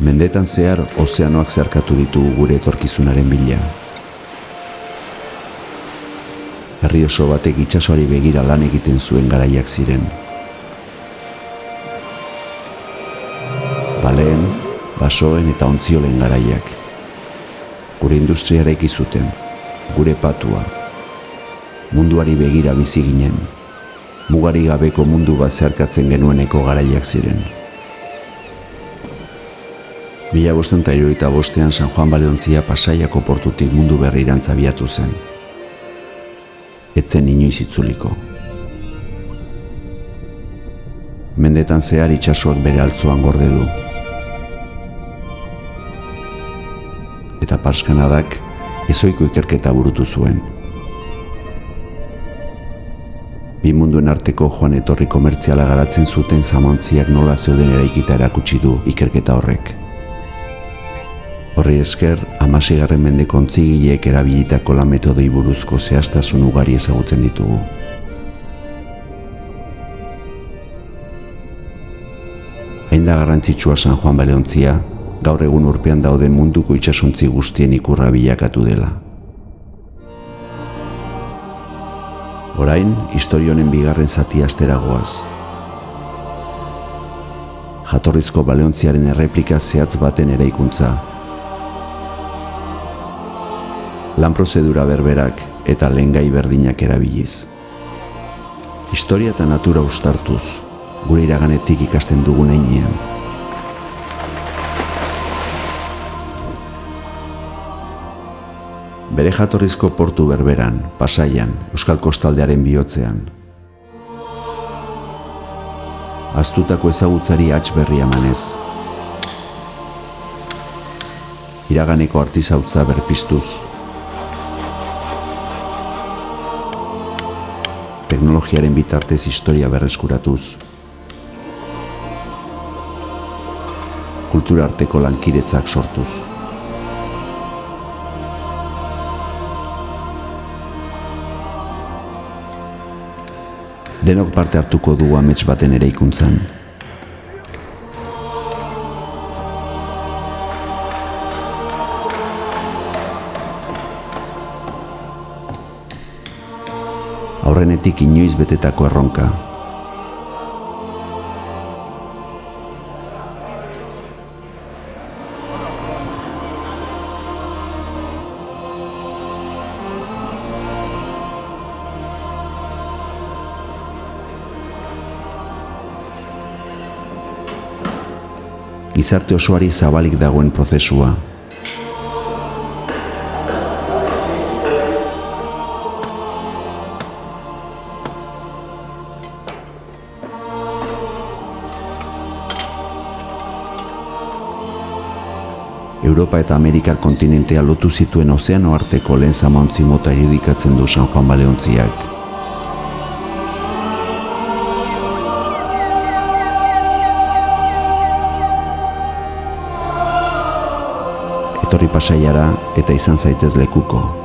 Mendetan zehar ozeanoak zeharkatu ditugu gure etorkizunaren bila. Herri oso batek itsasoari begira lan egiten zuen garaiak ziren. Baleen, basoen eta ontziolen garaiak. Gure industria eraiki zuten, gure patua. Munduari begira bizi ginen. Mugari gabeko mundu bat zeharkatzen genueneko garaiak ziren. 1575 San Juan Baleontzia Pasaiako portutik mundu berrirantz abiatu zen. Etzen inoiz itzuliko. Mendetan zehar itsasoak bere altzoan gorde du. Eta Parskanadak ezoiko ikerketa burutu zuen. Bi munduen arteko joan etorri komertziala garatzen zuten zamontziak nola zeuden eraikita erakutsi du ikerketa horrek. Horri esker, 16. mendeko ontzigileek erabilitako lan metodei buruzko zehaztasun ugari ezagutzen ditugu. Hain da garrantzitsua San Juan Baleontzia, gaur egun urpean dauden munduko itsasontzi guztien ikurra bilakatu dela. Orain, historionen bigarren zati asteragoaz. Jatorrizko Baleontziaren erreplika zehatz baten eraikuntza. Lan prozedura berberak eta lehengai berdinak erabiliz. Historia eta natura uztartuz, gure iraganetik ikasten dugun heinean. Bere jatorrizko portu berberan, Pasaian, Euskal Kostaldearen bihotzean. Ahaztutako ezagutzari hats berria emanez. Iraganeko artizautza berpiztuz. Teknologiaren bitartez historia berreskuratuz. Kultura arteko lankidetzak sortuz. Denok parte hartuko dugu amets baten eraikuntzan. Aurrenetik inoiz betetako erronka. Gizarte osoari zabalik dagoen prozesua. Europa eta Amerikar kontinentea lotu zituen ozeano arteko lehen zamontzi mota irudikatzen du San Juan Baleontziak. Etorri Pasaiara eta izan zaitez lekuko.